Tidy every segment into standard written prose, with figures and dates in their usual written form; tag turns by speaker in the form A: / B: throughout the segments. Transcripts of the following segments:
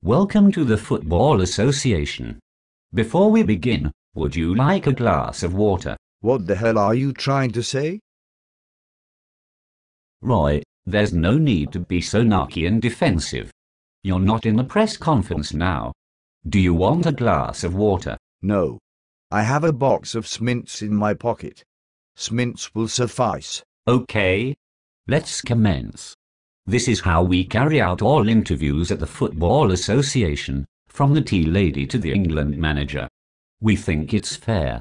A: Welcome to the Football Association. Before we begin, would you like a glass of water?
B: What the hell are you trying to say?
A: Roy, there's no need to be so narky and defensive. You're not in the press conference now. Do you want a glass of water?
B: No. I have a box of Smints in my pocket. Smints will suffice.
A: Okay. Let's commence. This is how we carry out all interviews at the Football Association, from the tea lady to the England manager. We think it's fair.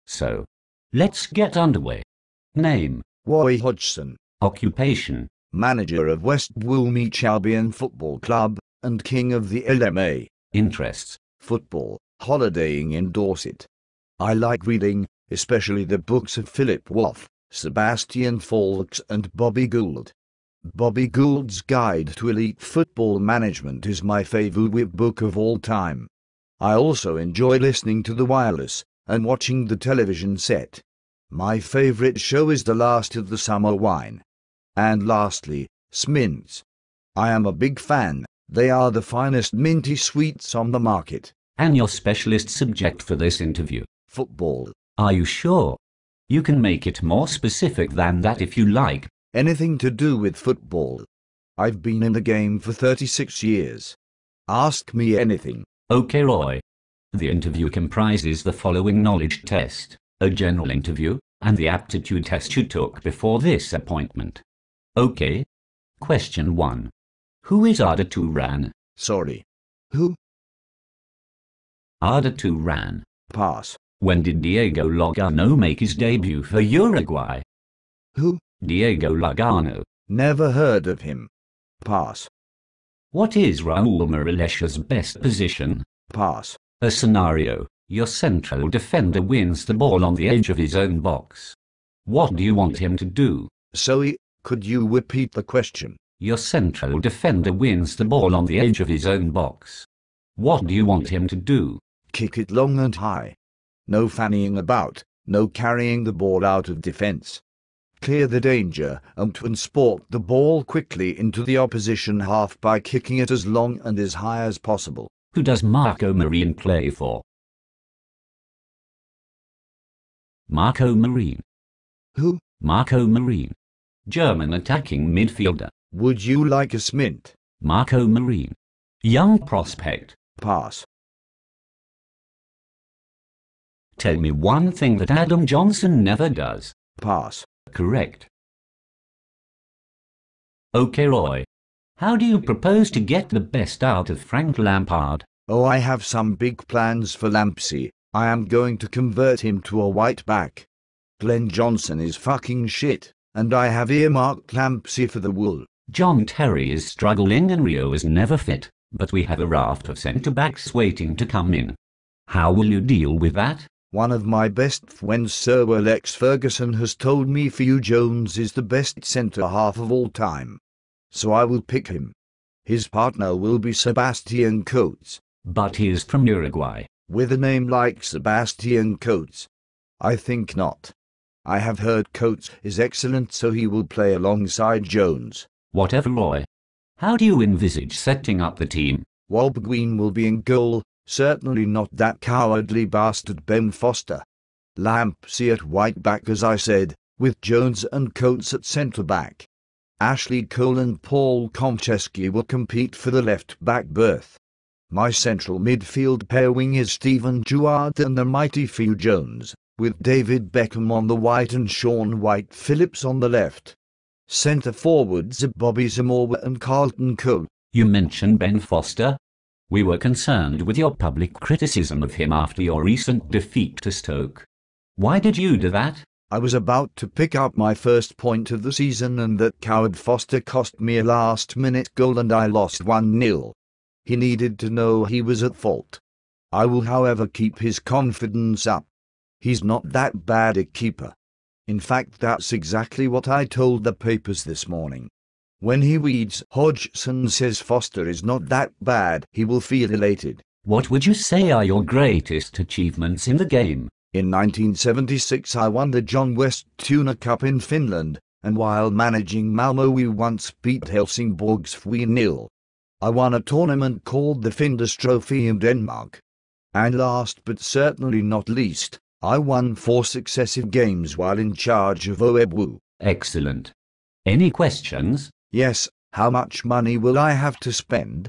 A: So, let's get underway. Name:
B: Roy Hodgson.
A: Occupation:
B: Manager of West Brom Albion Football Club, and King of the LMA.
A: Interests:
B: Football, holidaying in Dorset. I like reading, especially the books of Philip Waugh, Sebastian Faulks and Bobby Gould. Bobby Gould's Guide to Elite Football Management is my favorite book of all time. I also enjoy listening to the wireless and watching the television set. My favorite show is The Last of the Summer Wine. And lastly, Smints. I am a big fan. They are the finest minty sweets on the market.
A: And your specialist subject for this interview?
B: Football.
A: Are you sure? You can make it more specific than that if you like.
B: Anything to do with football. I've been in the game for 36 years. Ask me anything.
A: Okay, Roy. The interview comprises the following knowledge test, a general interview, and the aptitude test you took before this appointment. Okay. Question 1. Who is Arda Turan?
B: Sorry. Who?
A: Arda Turan.
B: Pass.
A: When did Diego Lugano make his debut for Uruguay?
B: Who?
A: Diego Lugano.
B: Never heard of him. Pass.
A: What is Raul Moreles's best position?
B: Pass.
A: A scenario: your central defender wins the ball on the edge of his own box. What do you want him to do?
B: Sorry, could you repeat the question?
A: Your central defender wins the ball on the edge of his own box. What do you want him to do?
B: Kick it long and high. No fannying about, no carrying the ball out of defense. Clear the danger and transport the ball quickly into the opposition half by kicking it as long and as high as possible.
A: Who does Marco Marin play for? Marco Marin.
B: Who?
A: Marco Marin. German attacking midfielder.
B: Would you like a Smint?
A: Marco Marin. Young prospect.
B: Pass.
A: Tell me one thing that Adam Johnson never does.
B: Pass.
A: Correct. Okay, Roy. How do you propose to get the best out of Frank Lampard?
B: Oh, I have some big plans for Lampsey. I am going to convert him to a white back. Glenn Johnson is fucking shit, and I have earmarked Lampsey for the wool.
A: John Terry is struggling and Rio is never fit, but we have a raft of centre-backs waiting to come in. How will you deal with that?
B: One of my best friends, Sir Alex Ferguson, has told me Phil Jones is the best centre-half of all time. So I will pick him. His partner will be Sebastian Coates.
A: But he is from Uruguay.
B: With a name like Sebastian Coates? I think not. I have heard Coates is excellent, so he will play alongside Jones.
A: Whatever, Roy. How do you envisage setting up the team?
B: Walbergreen will be in goal. Certainly not that cowardly bastard Ben Foster. Lampsey at white back, as I said, with Jones and Coates at centre-back. Ashley Cole and Paul Konchesky will compete for the left-back berth. My central midfield pairing is Stephen Gerrard and the mighty Phil Jones, with David Beckham on the right and Sean White-Phillips on the left. Centre-forwards are Bobby Zamora and Carlton Cole.
A: You mentioned Ben Foster. We were concerned with your public criticism of him after your recent defeat to Stoke. Why did you do that?
B: I was about to pick up my first point of the season, and that coward Foster cost me a last-minute goal and I lost 1-0. He needed to know he was at fault. I will, however, keep his confidence up. He's not that bad a keeper. In fact, that's exactly what I told the papers this morning. When he reads Hodgson says Foster is not that bad, he will feel elated.
A: What would you say are your greatest achievements in the game?
B: In 1976 I won the John West Tuna Cup in Finland, and while managing Malmo we once beat Helsingborgs 3-0. I won a tournament called the Findus Trophy in Denmark. And last but certainly not least, I won 4 successive games while in charge of Oebu.
A: Excellent. Any questions?
B: Yes, how much money will I have to spend?